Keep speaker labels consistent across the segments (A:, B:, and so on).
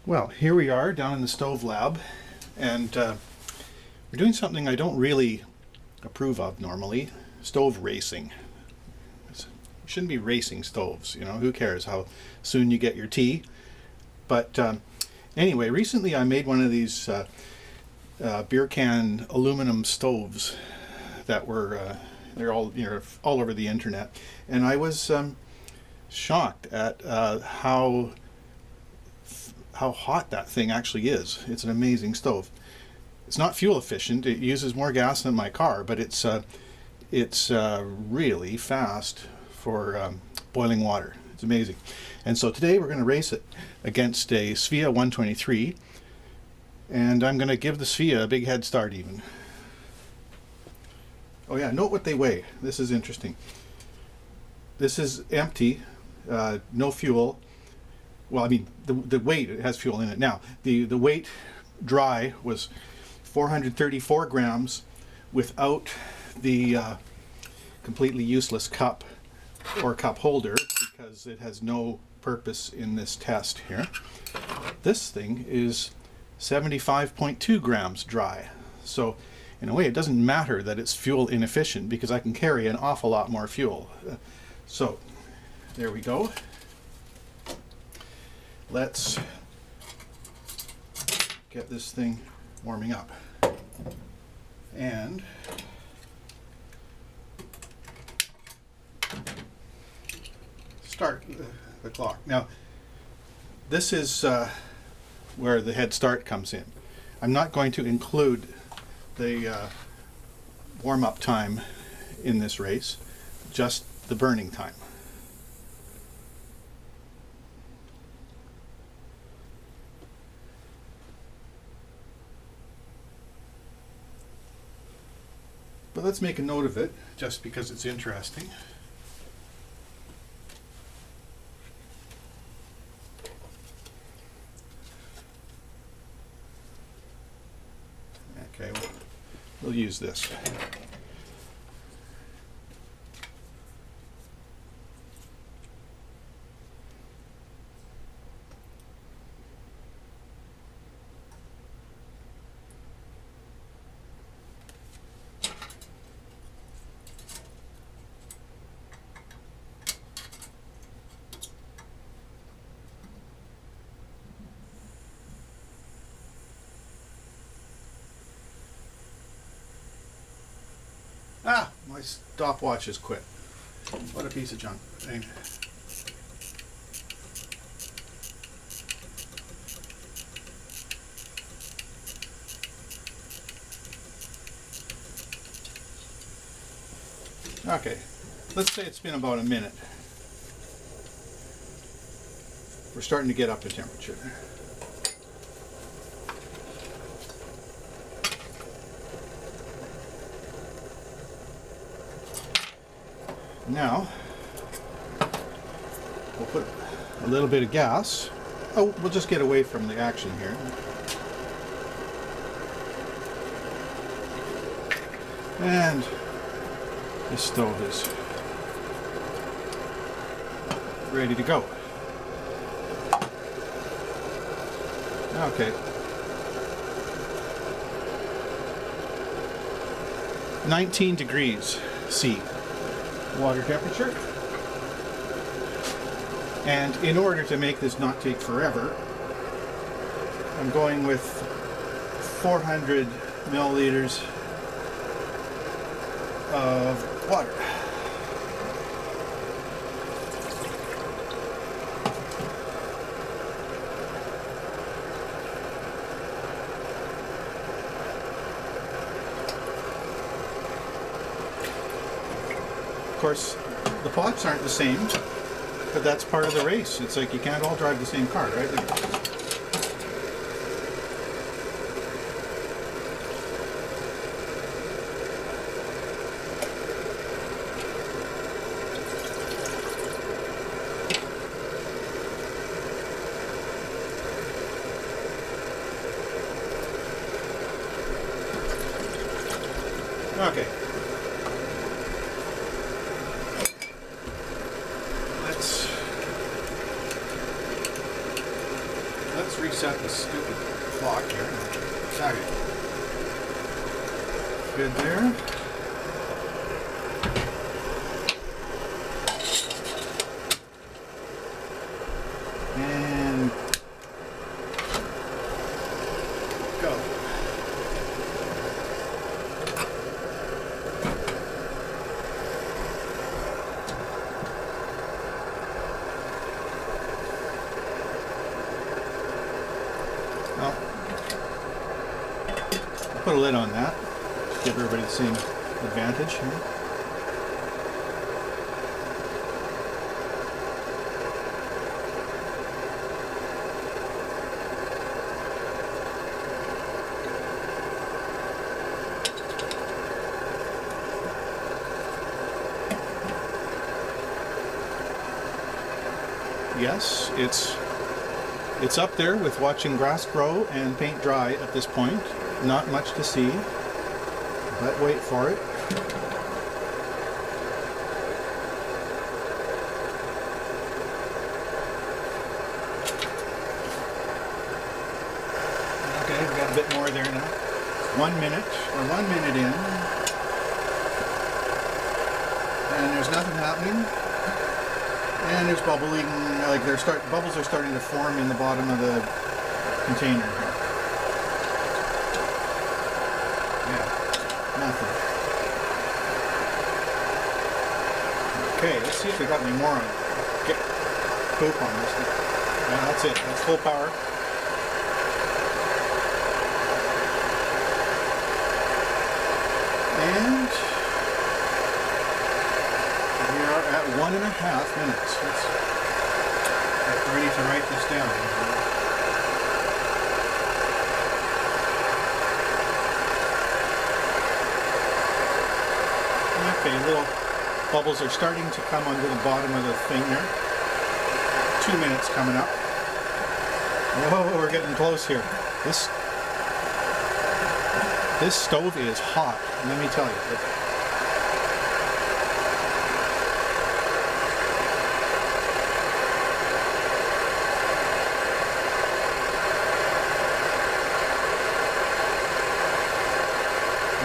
A: Well, here we are down in the stove lab, and we're doing something I don't really approve of normally, stove racing. You shouldn't be racing stoves, you know, who cares how soon you get your tea. But anyway, recently I made one of these beer can aluminum stoves that were, they're all, you know, all over the internet. And I was shocked at how hot that thing actually is. It's an amazing stove. It's not fuel efficient. It uses more gas than my car, but it's really fast for boiling water. It's amazing. And so today we're going to race it against a SVEA 123, and I'm going to give the SVEA a big head start even. Oh yeah, note what they weigh. This is interesting. This is empty, no fuel. Well, I mean, the weight, it has fuel in it. Now, the weight dry was 434 grams without the completely useless cup or cup holder, because it has no purpose in this test here. This thing is 75.2 grams dry. So, in a way, it doesn't matter that it's fuel inefficient because I can carry an awful lot more fuel. So, there we go. Let's get this thing warming up. And start the clock. Now, this is where the head start comes in. I'm not going to include the warm-up time in this race, just the burning time. But let's make a note of it, just because it's interesting. Okay, we'll use this. Ah, my stopwatch has quit. What a piece of junk. Anyway. Okay, let's say it's been about a minute. We're starting to get up in temperature. Now, we'll put a little bit of gas. Oh, we'll just get away from the action here. And this stove is ready to go. Okay. 19 degrees C. Water temperature. And in order to make this not take forever, I'm going with 400 milliliters of water. Of course, the pots aren't the same, but that's part of the race. It's like you can't all drive the same car, right? Okay. Let's reset the stupid clock here. Okay. Good there. And go. Well, put a lid on that. Give everybody the same advantage here. Yes, it's up there with watching grass grow and paint dry at this point. Not much to see, but wait for it. Okay, we got a bit more there now. 1 minute, or 1 minute in, and there's nothing happening. And there's bubbling, like bubbles are starting to form in the bottom of the container here. Yeah, nothing. Okay, let's see if we got any more on get poop on this thing. Yeah, that's it. That's full power. And we are at 1.5 minutes. Let's get ready to write this down. Okay, little bubbles are starting to come onto the bottom of the thing there. 2 minutes coming up. Whoa, we're getting close here. This stove is hot, let me tell you.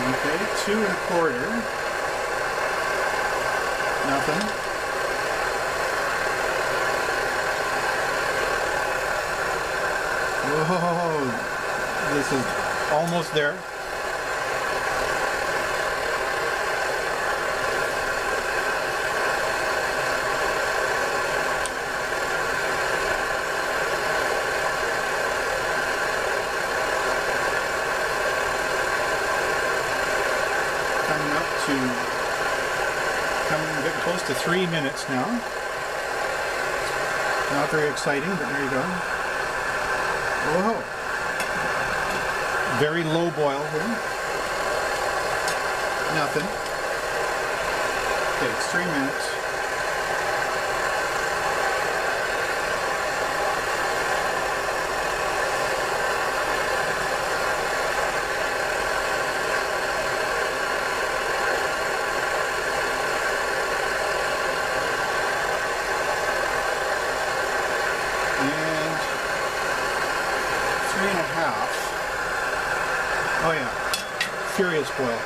A: Okay, 2.25. Nothing. Whoa, this is almost there. Getting close to 3 minutes now. Not very exciting, but there you go. Whoa! Very low boil here. Nothing. Okay, it's 3 minutes. Oh yeah, furious boil.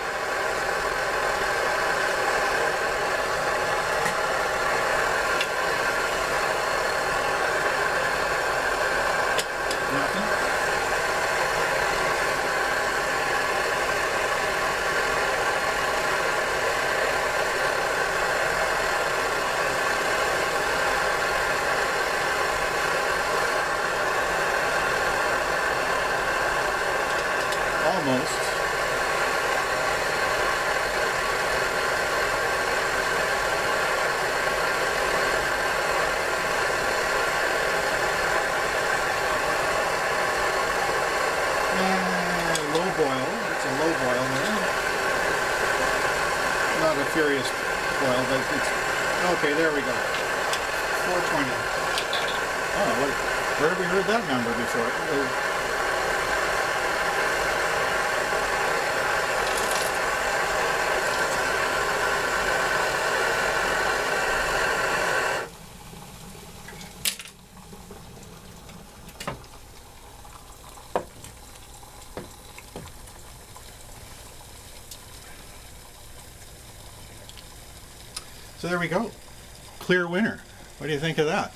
A: Nothing. Almost. Low boil. It's a low boil there. Not a furious boil, but it's okay. There we go. 420. Oh, where have we heard that number before? So there we go. Clear winner. What do you think of that?